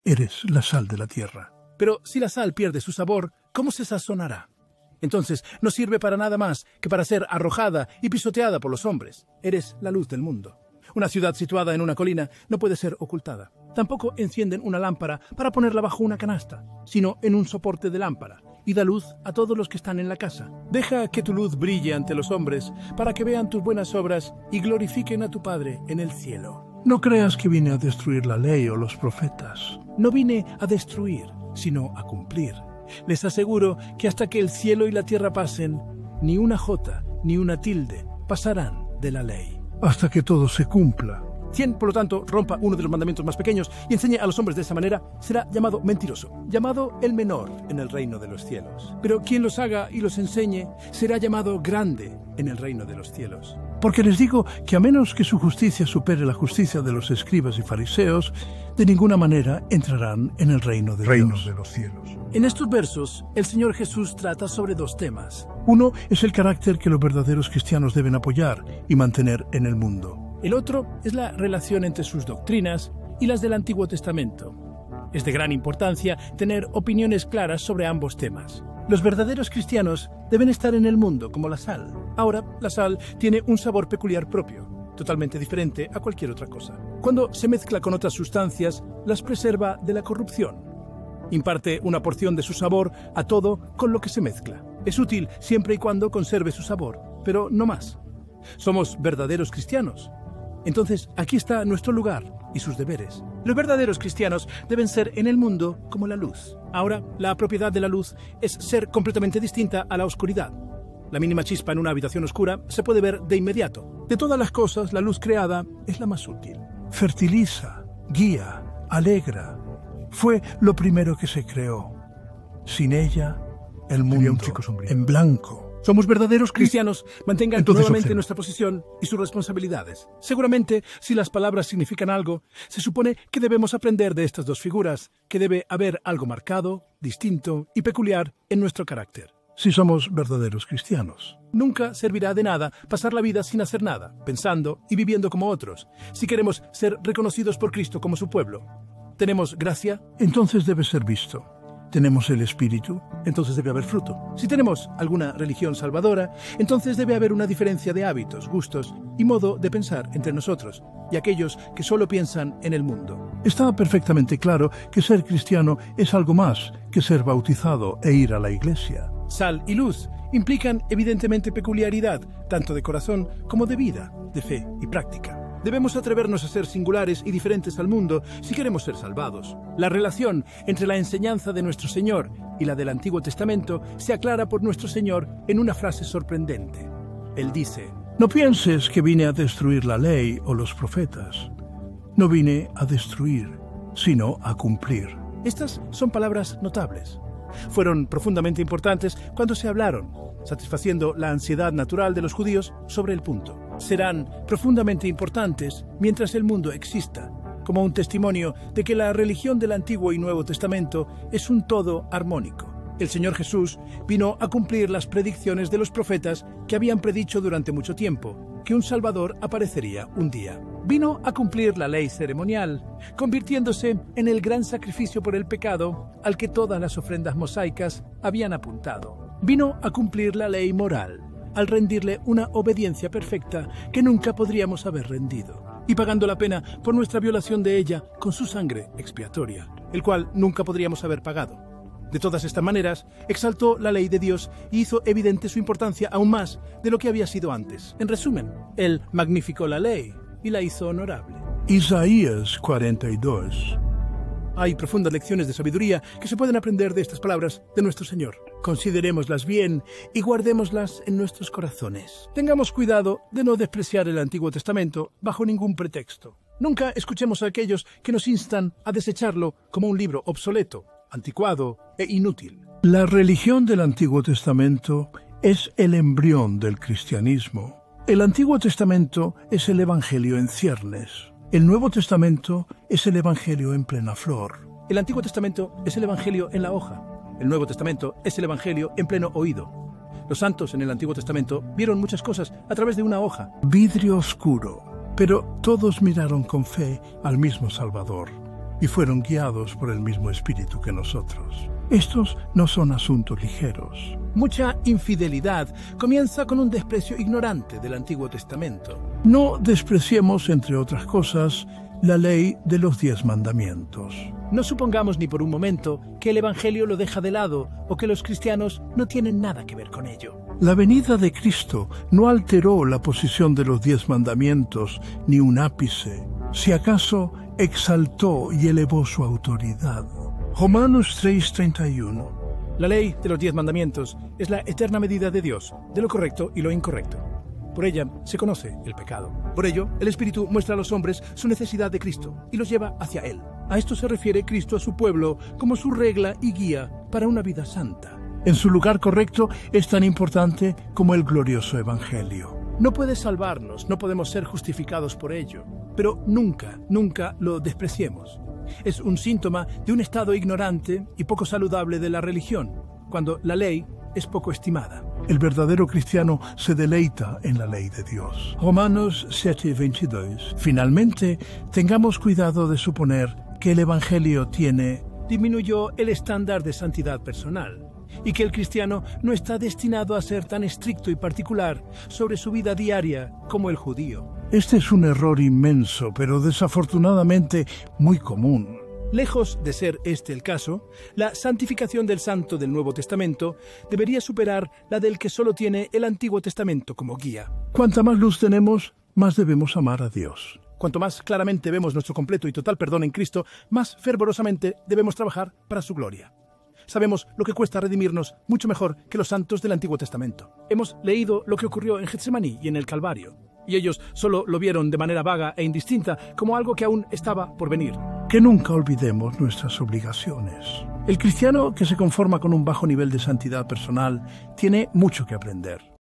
Eres la sal de la tierra. Pero si la sal pierde su sabor, ¿cómo se sazonará? Entonces no sirve para nada más que para ser arrojada y pisoteada por los hombres. Eres la luz del mundo. Una ciudad situada en una colina no puede ser ocultada. Tampoco encienden una lámpara para ponerla bajo una canasta, sino en un soporte de lámpara, y da luz a todos los que están en la casa. Deja que tu luz brille ante los hombres, para que vean tus buenas obras y glorifiquen a tu Padre en el cielo. No creas que vine a destruir la ley o los profetas. No vine a destruir, sino a cumplir. Les aseguro que hasta que el cielo y la tierra pasen, ni una jota ni una tilde pasarán de la ley. Hasta que todo se cumpla. Quien, por lo tanto, rompa uno de los mandamientos más pequeños y enseñe a los hombres de esa manera, será llamado mentiroso, llamado el menor en el reino de los cielos. Pero quien los haga y los enseñe, será llamado grande en el reino de los cielos. Porque les digo que a menos que su justicia supere la justicia de los escribas y fariseos, de ninguna manera entrarán en el reino de los cielos. En estos versos, el Señor Jesús trata sobre dos temas. Uno es el carácter que los verdaderos cristianos deben apoyar y mantener en el mundo. El otro es la relación entre sus doctrinas y las del Antiguo Testamento. Es de gran importancia tener opiniones claras sobre ambos temas. Los verdaderos cristianos deben estar en el mundo como la sal. Ahora, la sal tiene un sabor peculiar propio, totalmente diferente a cualquier otra cosa. Cuando se mezcla con otras sustancias, las preserva de la corrupción. Imparte una porción de su sabor a todo con lo que se mezcla. Es útil siempre y cuando conserve su sabor, pero no más. Somos verdaderos cristianos. Entonces, aquí está nuestro lugar y sus deberes. Los verdaderos cristianos deben ser en el mundo como la luz. Ahora, la propiedad de la luz es ser completamente distinta a la oscuridad. La mínima chispa en una habitación oscura se puede ver de inmediato. De todas las cosas, la luz creada es la más útil. Fertiliza, guía, alegra. Fue lo primero que se creó. Sin ella, el mundo en blanco. Somos verdaderos cristianos. Mantengan nuevamente observa nuestra posición y sus responsabilidades. Seguramente, si las palabras significan algo, se supone que debemos aprender de estas dos figuras, que debe haber algo marcado, distinto y peculiar en nuestro carácter. Si somos verdaderos cristianos. Nunca servirá de nada pasar la vida sin hacer nada, pensando y viviendo como otros, si queremos ser reconocidos por Cristo como su pueblo. ¿Tenemos gracia? Entonces debe ser visto. ¿Tenemos el Espíritu? Entonces debe haber fruto. Si tenemos alguna religión salvadora, entonces debe haber una diferencia de hábitos, gustos y modo de pensar entre nosotros y aquellos que solo piensan en el mundo. Está perfectamente claro que ser cristiano es algo más que ser bautizado e ir a la iglesia. Sal y luz implican evidentemente peculiaridad, tanto de corazón como de vida, de fe y práctica. Debemos atrevernos a ser singulares y diferentes al mundo si queremos ser salvados. La relación entre la enseñanza de nuestro Señor y la del Antiguo Testamento se aclara por nuestro Señor en una frase sorprendente. Él dice: No pienses que vine a destruir la ley o los profetas. No vine a destruir, sino a cumplir. Estas son palabras notables. Fueron profundamente importantes cuando se hablaron, satisfaciendo la ansiedad natural de los judíos sobre el punto. Serán profundamente importantes mientras el mundo exista, como un testimonio de que la religión del Antiguo y Nuevo Testamento es un todo armónico. El Señor Jesús vino a cumplir las predicciones de los profetas que habían predicho durante mucho tiempo, que un Salvador aparecería un día. Vino a cumplir la ley ceremonial, convirtiéndose en el gran sacrificio por el pecado al que todas las ofrendas mosaicas habían apuntado. Vino a cumplir la ley moral, al rendirle una obediencia perfecta que nunca podríamos haber rendido, y pagando la pena por nuestra violación de ella con su sangre expiatoria, el cual nunca podríamos haber pagado. De todas estas maneras, exaltó la ley de Dios y hizo evidente su importancia aún más de lo que había sido antes. En resumen, Él magnificó la ley y la hizo honorable. Isaías 42. Hay profundas lecciones de sabiduría que se pueden aprender de estas palabras de nuestro Señor. Considerémoslas bien y guardémoslas en nuestros corazones. Tengamos cuidado de no despreciar el Antiguo Testamento bajo ningún pretexto. Nunca escuchemos a aquellos que nos instan a desecharlo como un libro obsoleto, anticuado e inútil. La religión del Antiguo Testamento es el embrión del cristianismo. El Antiguo Testamento es el Evangelio en ciernes. El Nuevo Testamento es el Evangelio en plena flor. El Antiguo Testamento es el Evangelio en la hoja. El Nuevo Testamento es el Evangelio en pleno oído. Los santos en el Antiguo Testamento vieron muchas cosas a través de una hoja. Vidrio oscuro. Pero todos miraron con fe al mismo Salvador. y fueron guiados por el mismo Espíritu que nosotros. Estos no son asuntos ligeros. Mucha infidelidad comienza con un desprecio ignorante del Antiguo Testamento. No despreciemos, entre otras cosas, la ley de los 10 mandamientos. No supongamos ni por un momento que el Evangelio lo deja de lado o que los cristianos no tienen nada que ver con ello. La venida de Cristo no alteró la posición de los 10 mandamientos ni un ápice. Si acaso, exaltó y elevó su autoridad. Romanos 3:31. La ley de los 10 mandamientos es la eterna medida de Dios, de lo correcto y lo incorrecto. Por ella se conoce el pecado. Por ello, el Espíritu muestra a los hombres su necesidad de Cristo y los lleva hacia Él. A esto se refiere Cristo a su pueblo como su regla y guía para una vida santa. En su lugar correcto es tan importante como el glorioso Evangelio. No puede salvarnos, no podemos ser justificados por ello, pero nunca, nunca lo despreciemos. Es un síntoma de un estado ignorante y poco saludable de la religión, cuando la ley es poco estimada. El verdadero cristiano se deleita en la ley de Dios. Romanos 7:22. Finalmente, tengamos cuidado de suponer que el Evangelio disminuyó el estándar de santidad personal y que el cristiano no está destinado a ser tan estricto y particular sobre su vida diaria como el judío. Este es un error inmenso, pero desafortunadamente muy común. Lejos de ser este el caso, la santificación del santo del Nuevo Testamento debería superar la del que solo tiene el Antiguo Testamento como guía. Cuanta más luz tenemos, más debemos amar a Dios. Cuanto más claramente vemos nuestro completo y total perdón en Cristo, más fervorosamente debemos trabajar para su gloria. Sabemos lo que cuesta redimirnos mucho mejor que los santos del Antiguo Testamento. Hemos leído lo que ocurrió en Getsemaní y en el Calvario, y ellos solo lo vieron de manera vaga e indistinta como algo que aún estaba por venir. Que nunca olvidemos nuestras obligaciones. El cristiano que se conforma con un bajo nivel de santidad personal tiene mucho que aprender.